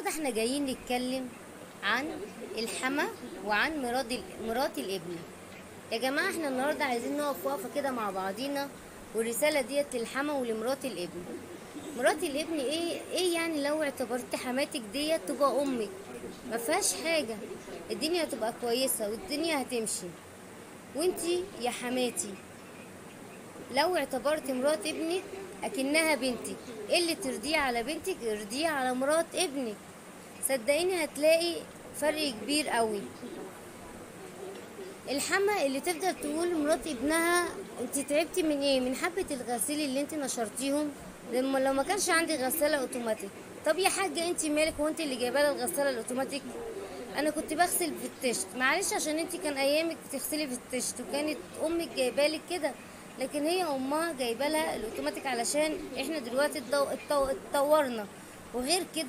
النهارده احنا جايين نتكلم عن الحما وعن مرات الابن. يا جماعه احنا النهارده عايزين نقف وقفه كده مع بعضينا، والرساله ديت للحما ولمرات الابن. مرات الابن ايه يعني لو اعتبرت حماتك ديت تبقى امك؟ ما فيهاش حاجه، الدنيا هتبقى كويسه والدنيا هتمشي. وانتي يا حماتي لو اعتبرت مرات ابنك اكنها بنتك، ايه اللي ترضيه على بنتك ارضيه على مرات ابنك. صدقيني هتلاقي فرق كبير قوي. الحما اللي تفضل تقول مرات ابنها انت تعبتي من ايه؟ من حبة الغسيل اللي انت نشرتيهم. لما لو ما كانش عندي غسالة اوتوماتيك. طب يا حاجة انت مالك؟ وانت اللي جايبه لها الغسالة الاوتوماتيك؟ انا كنت بغسل في التشت، معلش عشان انت كان ايامك بتغسلي في التشت وكانت امك جايبالك كده، لكن هي امها جايبه لها الاوتوماتيك علشان احنا دلوقتي اتطورنا. وغير كده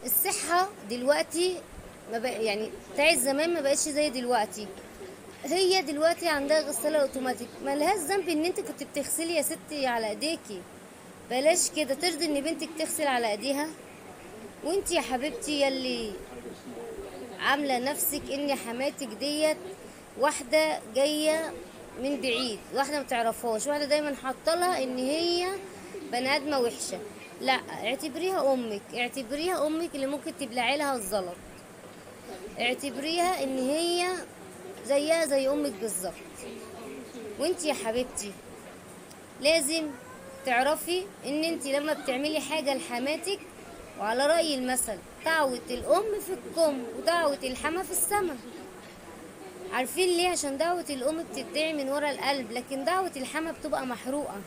الصحة دلوقتي ما بق... يعني بتاعت زمان ما بقتش زي دلوقتي. هي دلوقتي عندها غسالة اوتوماتيك، ملهاش ذنب ان انت كنت بتغسلي يا ستي على ايديكي. بلاش كده، ترضي ان بنتك تغسل على ايديها؟ وانت يا حبيبتي يلي عاملة نفسك ان حماتك ديت واحدة جاية من بعيد، واحدة متعرفهاش، واحدة دايما حاطلها ان هي بني ادمة وحشة. لا، اعتبريها امك، اعتبريها امك اللي ممكن تبلعي لها الزلط. اعتبريها ان هي زيها زي امك بالظبط. وانت يا حبيبتي لازم تعرفي ان انت لما بتعملي حاجة لحماتك، وعلى رأي المثل دعوة الام في الكم ودعوة الحما في السما. عارفين ليه؟ عشان دعوة الام بتدعي من ورا القلب، لكن دعوة الحما بتبقى محروقة.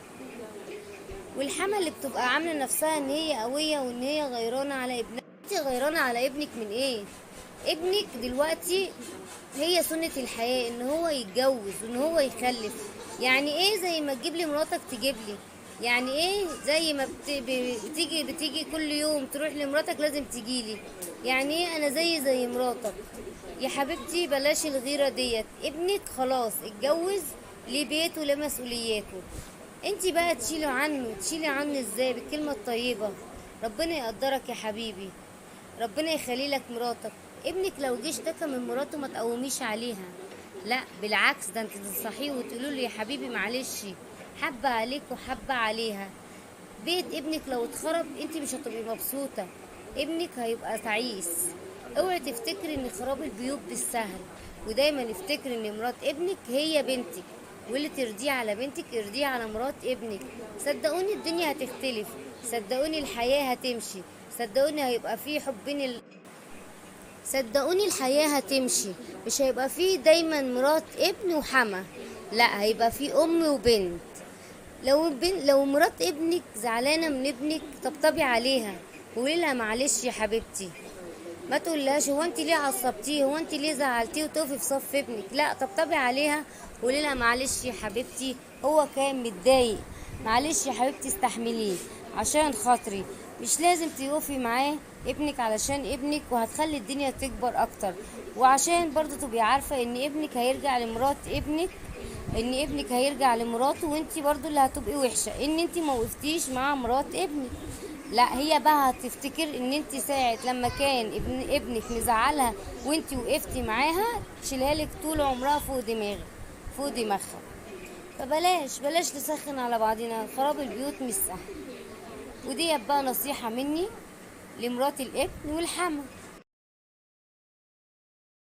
والحما اللي بتبقى عاملة نفسها ان هي قوية وان هي غيرانة على ابنها. انت غيرانة على ابنك من ايه؟ ابنك دلوقتي هي سنة الحياة ان هو يتجوز وان هو يخلف. يعني ايه زي ما تجيب لي مراتك تجيب لي؟ يعني ايه زي ما بتيجي كل يوم تروح لمراتك لازم تجي لي؟ يعني ايه انا زي مراتك؟ يا حبيبتي بلاش الغيرة ديت. ابنك خلاص اتجوز، ليه بيته وليه مسؤولياته. انتي بقى تشيلي عنه ازاي؟ بالكلمة الطيبة. ربنا يقدرك يا حبيبي، ربنا يخلي لك مراتك. ابنك لو جه اشتكى من مراته ما تقوميش عليها، لا بالعكس، ده انت تنصحيه وتقولوا له يا حبيبي معلش، حبه عليك وحبه عليها. بيت ابنك لو اتخرب انت مش هتبقي مبسوطه، ابنك هيبقى تعيس. اوعي تفتكري ان خراب البيوت بالسهل، ودايما افتكري ان مرات ابنك هي بنتك، واللي ترضيه على بنتك ارضيه على مرات ابنك. صدقوني الدنيا هتختلف، صدقوني الحياه هتمشي، صدقوني هيبقى فيه صدقوني الحياة هتمشي. مش هيبقى فيه دايما مرات ابن وحما، لا هيبقى فيه ام وبنت. لو مرات ابنك زعلانة من ابنك طبطبي عليها وقولي لها معلش يا حبيبتي. ما تقولهاش هو انت ليه عصبتيه، هو انت ليه زعلتيه، وتقفي في صف ابنك. لا، طبطبي عليها وقولي لها معلش يا حبيبتي، هو كان متضايق، معلش يا حبيبتي استحمليه عشان خاطري. مش لازم تقفي معاه ابنك علشان ابنك، وهتخلي الدنيا تكبر اكتر. وعشان برضو تبقي عارفة ان ابنك هيرجع لمرات ابنك، ان ابنك هيرجع لمراته، وانتي برضو اللي هتبقي وحشة ان انتي ما وقفتيش مع مرات ابنك. لا، هي بقى هتفتكر ان انتي ساعة لما كان ابنك مزعلها وانتي وقفتي معاها تشيلها لك طول عمرها فوق دماغها. بلاش نسخن على بعضنا، خراب البيوت مش سهل. ودي بقى نصيحة مني لمرات الابن والحما.